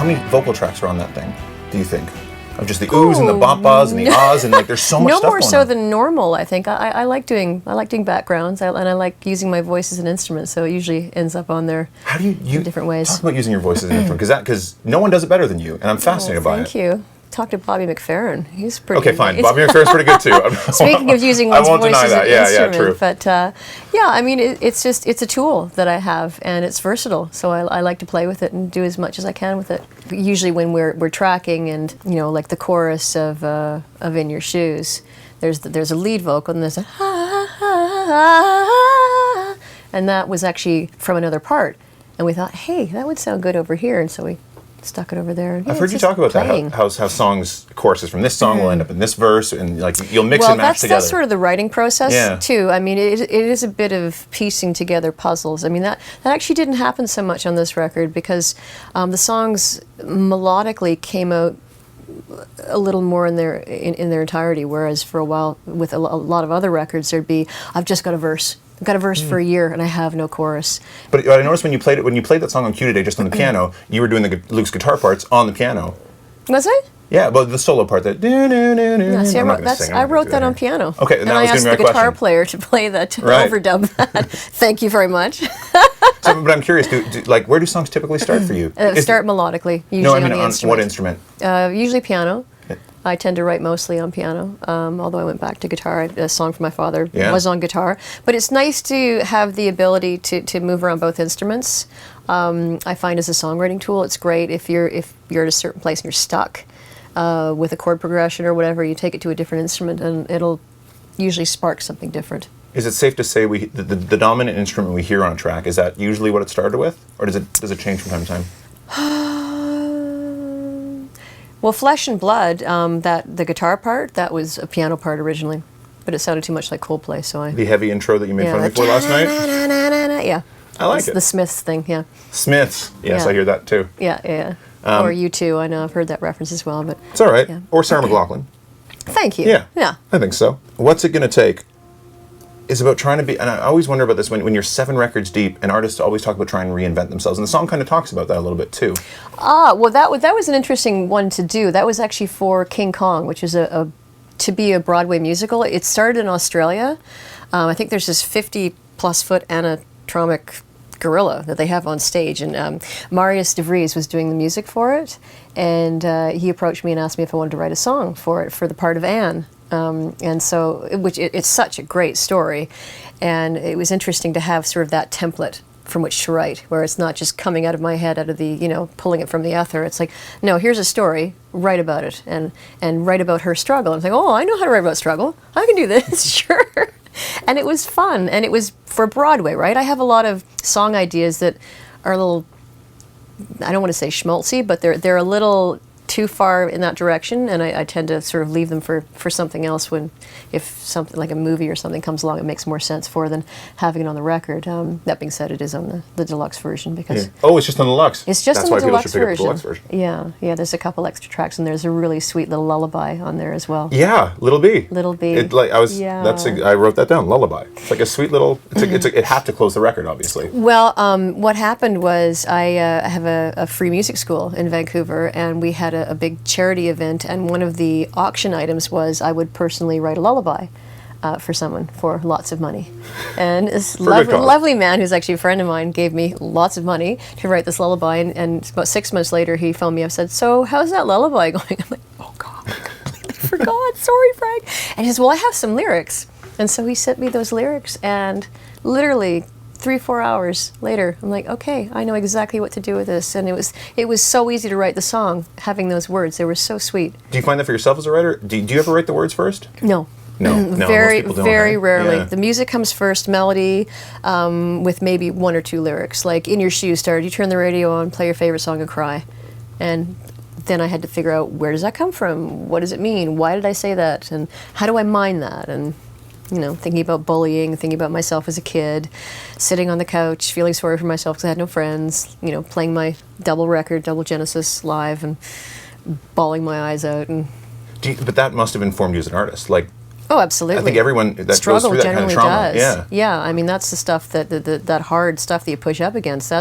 many vocal tracks are on that thing, do you think? Of just the oohs and the bop-bahs and the ahs, and like there's so much stuff No more going so on. than normal, I think. I like doing backgrounds, and I like using my voice as an instrument, so it usually ends up on there. How do you in different ways? Talk about using your voice as an instrument, because no one does it better than you, and I'm fascinated by it. Thank you. Talk to Bobby McFerrin. He's pretty. Okay, fine. Bobby McFerrin's pretty good too. Speaking of using one's voice as an instrument, true. But yeah, I mean, it's a tool that I have, and it's versatile. So I like to play with it and do as much as I can with it. Usually, when we're tracking, and like the chorus of "In Your Shoes," there's a lead vocal, and there's a and that was actually from another part, and we thought, hey, that would sound good over here, and so we stuck it over there. I've heard you talk about that, how songs, choruses from this song will end up in this verse, and like you'll mix and match together. Well, that's sort of the writing process too. I mean, it is a bit of piecing together puzzles. I mean, that actually didn't happen so much on this record because the songs melodically came out a little more in their entirety, whereas for a while with a lot of other records there'd be, I've just got a verse. I've got a verse for a year and I have no chorus. But I noticed when you played that song on Q today just on the piano, you were doing Luke's guitar parts on the piano. Was I? Yeah, but the solo part that. Yeah, see, I wrote that on piano. Okay, and I asked the guitar player to play that, to overdub that. Thank you very much. But I'm curious, where do songs typically start for you? Start melodically, usually no, I mean on the instrument. What instrument? Usually piano. I tend to write mostly on piano, although I went back to guitar. A song from my father was on guitar. But it's nice to have the ability to move around both instruments. I find as a songwriting tool, it's great if you're at a certain place and you're stuck with a chord progression or whatever, you take it to a different instrument and it'll usually spark something different. Is it safe to say the dominant instrument we hear on a track, is that usually what it started with? Or does it change from time to time? Well, Flesh and Blood, the guitar part, that was a piano part originally, but it sounded too much like Coldplay, so The heavy intro that you made fun of me for last night? Yeah. I like it. The Smiths thing, yeah. Smiths, yes, I hear that too. Yeah. Or U2, I know, I've heard that reference as well, but... It's all right. Yeah. Or Sarah McLachlan. Thank you. Yeah, I think so. What's it going to take is about trying to be, and I always wonder about this when you're 7 records deep, and artists always talk about trying to reinvent themselves, and the song kind of talks about that a little bit too. Well, that was an interesting one to do. That was actually for King Kong, which is to be a Broadway musical. It started in Australia. I think there's this 50-plus foot animatronic gorilla that they have on stage, and Marius de Vries was doing the music for it, and he approached me and asked me if I wanted to write a song for it for the part of Anne. And so, it's such a great story, and it was interesting to have sort of that template from which to write, where it's not just coming out of my head, out of the, pulling it from the ether. It's like, no, here's a story, write about it, and write about her struggle. I'm like, oh, I know how to write about struggle. I can do this, sure. And it was fun, and it was for Broadway, right? I have a lot of song ideas that are a little, I don't want to say schmaltzy, but they're a little too far in that direction, and I tend to sort of leave them for something else if something like a movie or something comes along, it makes more sense for than having it on the record. That being said, it is on the deluxe version because... Yeah. Oh, it's just on the deluxe. It's just on the deluxe version. Yeah, there's a couple extra tracks, and there's a really sweet little lullaby on there as well. Yeah, Little B. Little B. I wrote that down, lullaby. It's like a sweet little, it had to close the record, obviously. Well, what happened was I have a free music school in Vancouver, and we had a big charity event, and one of the auction items was I would personally write a lullaby for someone for lots of money. And this lovely man who's actually a friend of mine gave me lots of money to write this lullaby, and about 6 months later he phoned me up and said, so how's that lullaby going? I'm like, oh God, I forgot, sorry Frank. And he says, well, I have some lyrics. And so he sent me those lyrics, and literally 3-4 hours later, I'm like, okay, I know exactly what to do with this. And it was so easy to write the song, having those words. They were so sweet. Do you find that for yourself as a writer? Do you ever write the words first? No. No, very, most people don't, very right? rarely. Yeah. The music comes first, melody, with maybe 1 or 2 lyrics. Like In Your Shoes started, you turn the radio on, play your favorite song and cry. And then I had to figure out, where does that come from? What does it mean? Why did I say that? And how do I mine that? And thinking about bullying, thinking about myself as a kid, sitting on the couch, feeling sorry for myself because I had no friends, playing my double record, double Genesis live, and bawling my eyes out. But that must have informed you as an artist. Oh, absolutely. I think everyone that struggle goes through that generally kind of trauma. does. Yeah. I mean, that's the stuff that hard stuff that you push up against.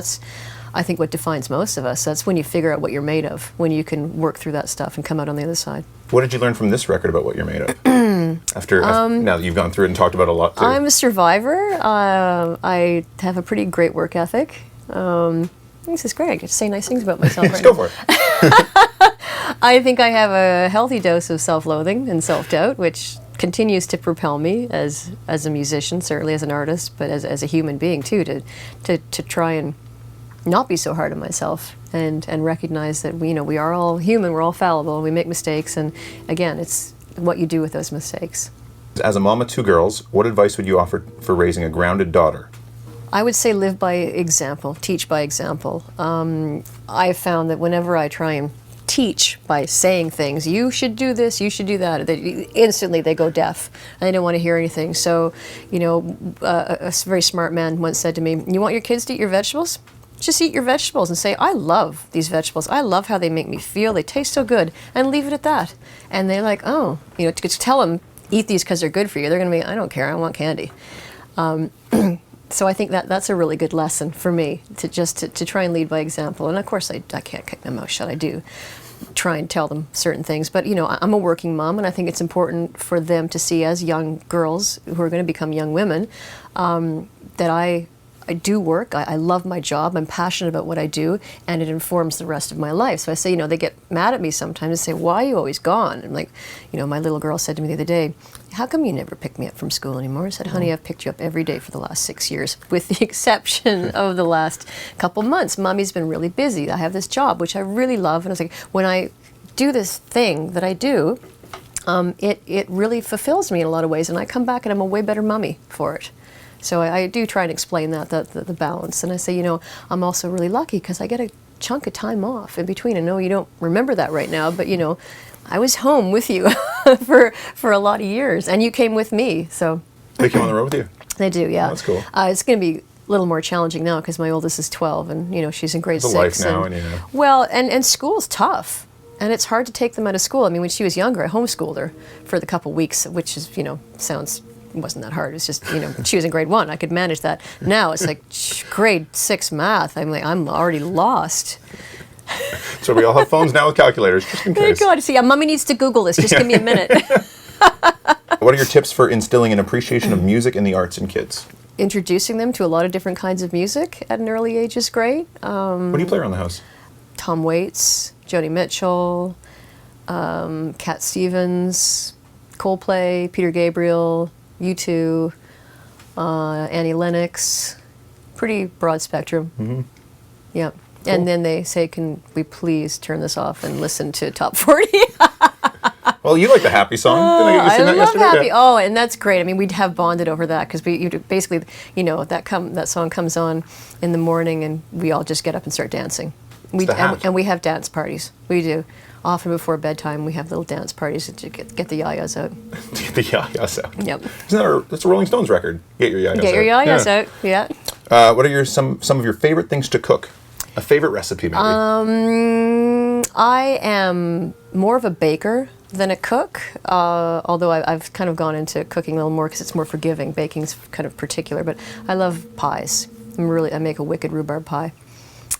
I think, what defines most of us. That's when you figure out what you're made of, when you can work through that stuff and come out on the other side. What did you learn from this record about what you're made of? After now that you've gone through it and talked about it a lot too. I'm a survivor. I have a pretty great work ethic. This is great. I get to say nice things about myself. Let's right go now. for it. I think I have a healthy dose of self-loathing and self-doubt, which continues to propel me as a musician, certainly as an artist, but as a human being too, to try and not be so hard on myself and recognize that we are all human, we're all fallible, we make mistakes, and again, it's what you do with those mistakes. As a mom of 2 girls, what advice would you offer for raising a grounded daughter? I would say live by example, teach by example. I've found that whenever I try and teach by saying things, you should do this, you should do that, instantly they go deaf and they don't want to hear anything. So, a very smart man once said to me, you want your kids to eat your vegetables? Just eat your vegetables and say, I love these vegetables. I love how they make me feel. They taste so good. And leave it at that. And they're like, oh, to tell them, eat these because they're good for you. They're going to be, I don't care. I want candy. So I think that's a really good lesson for me, to try and lead by example. And of course, I can't keep my mouth shut. I do try and tell them certain things. But, I'm a working mom, and I think it's important for them to see, as young girls who are going to become young women, that I do work. I love my job. I'm passionate about what I do, and it informs the rest of my life. So I say, they get mad at me sometimes and say, why are you always gone? And like, my little girl said to me the other day, how come you never pick me up from school anymore? I said, honey, I've picked you up every day for the last 6 years, with the exception of the last couple months. Mommy's been really busy. I have this job, which I really love. And I was like, when I do this thing that I do, it really fulfills me in a lot of ways. And I come back and I'm a way better mommy for it. So I do try and explain the balance. And I say, I'm also really lucky because I get a chunk of time off in between. I know you don't remember that right now, but I was home with you for a lot of years, and you came with me. So They came on the road with you? they do, yeah. Oh, that's cool. It's going to be a little more challenging now because my oldest is 12, and she's in grade It's a 6. life now, and, and well, and school's tough. And it's hard to take them out of school. I mean, when she was younger, I homeschooled her for the couple weeks, which is, wasn't that hard. It's just, she was in grade 1. I could manage that. Now it's like grade 6 math. I'm already lost. So we all have phones now with calculators, just in Thank case. God. See, Mommy needs to Google this. Just give me a minute. What are your tips for instilling an appreciation of music and the arts in kids? Introducing them to a lot of different kinds of music at an early age is great. What do you play around the house? Tom Waits, Joni Mitchell, Cat Stevens, Coldplay, Peter Gabriel, U2, Annie Lennox. Pretty broad spectrum. Mm-hmm. Yeah. Cool. And then they say, can we please turn this off and listen to Top 40? Well, you like the Happy song. I Didn't I love Happy. Yeah. Oh, and that's great. I mean, we'd have bonded over that because basically, that song comes on in the morning and we all just get up and start dancing. And we have dance parties. We do. Often before bedtime, we have little dance parties to get the yayas out. Get the yayas out. Yep. That's a Rolling Stones record. Get your yayas out. Get your yayas out, yeah. What are some of your favorite things to cook? A favorite recipe, maybe? I am more of a baker than a cook, although I've kind of gone into cooking a little more because it's more forgiving. Baking's kind of particular, but I love pies. I make a wicked rhubarb pie.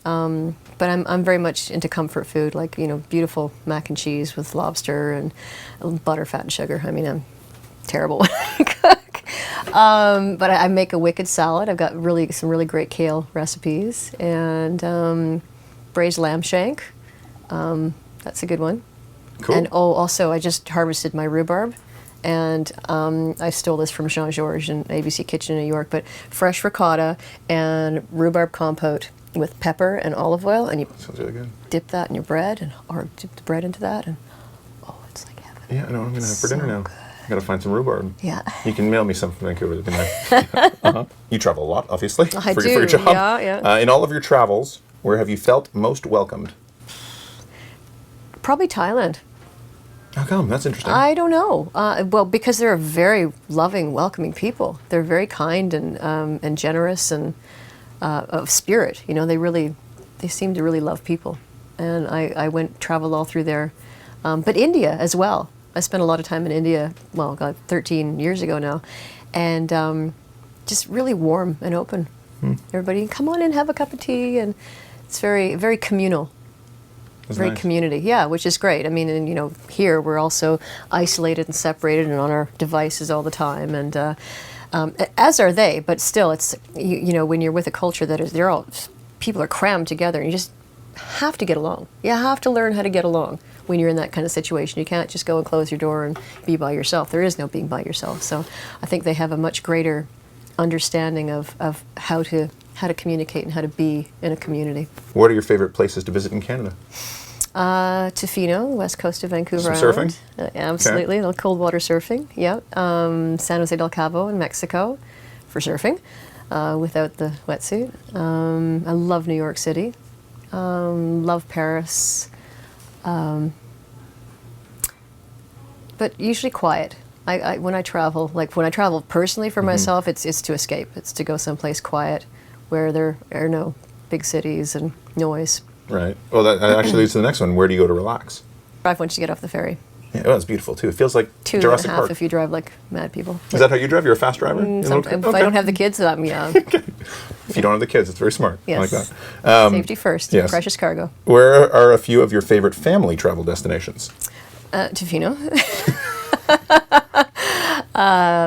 But I'm very much into comfort food, like, beautiful mac and cheese with lobster and butter, fat, and sugar. I mean, I'm terrible when I cook. But I make a wicked salad. I've got some really great kale recipes. And braised lamb shank. That's a good one. Cool. And also, I just harvested my rhubarb. And I stole this from Jean-Georges in ABC Kitchen in New York. But fresh ricotta and rhubarb compote with pepper and olive oil, and you sounds really good. Dip that in your bread, or dip the bread into that, and it's like heaven. Yeah, I know what I'm going to have for dinner now. I got to find some rhubarb. Yeah. You can mail me some from Vancouver. That'd be nice. You travel a lot, obviously, for your job. Yeah. In all of your travels, where have you felt most welcomed? Probably Thailand. How come? That's interesting. I don't know. Well, because they're very loving, welcoming people. They're very kind and generous and of spirit. They seem to really love people. And I traveled all through there. But India as well. I spent a lot of time in India, 13 years ago now. And just really warm and open. Everybody, come on in, have a cup of tea. And It's very, very communal. That's Very nice. community, yeah, which is great. I mean, and here we're also isolated and separated and on our devices all the time, and as are they. But still, it's when you're with a culture that is, people are crammed together, and you just have to get along. You have to learn how to get along when you're in that kind of situation. You can't just go and close your door and be by yourself. There is no being by yourself. So I think they have a much greater understanding of how to communicate and how to be in a community. What are your favorite places to visit in Canada? Tofino, west coast of Vancouver Some Island. surfing? Absolutely, a little cold water surfing. Yeah. San Jose del Cabo in Mexico for surfing without the wetsuit. I love New York City. Love Paris. But usually quiet. When I travel, personally for myself, it's to escape. It's to go someplace quiet where there are no big cities and noise. Right. Well, that actually leads to the next one. Where do you go to relax? Drive once you get off the ferry. Yeah, well, it's beautiful too. It feels like 2.5 Jurassic Park. if you drive like mad people. Is that how you drive? You're a fast driver? If I don't have the kids, yeah. If you don't have the kids, it's very smart. I like Yes. that. Safety first. yes. Precious cargo. Where are a few of your favorite family travel destinations? Tofino.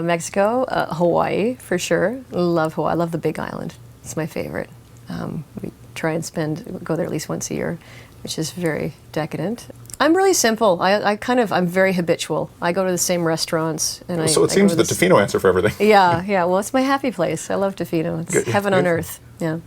Mexico. Hawaii, for sure. Love Hawaii. I love the Big Island. It's my favorite. We try and go there at least once a year, which is very decadent. I'm really simple. I'm very habitual. I go to the same restaurants. And So it seems the Tofino answer for everything. Yeah. Well, it's my happy place. I love Tofino. It's Good. heaven on Good. earth. Yeah.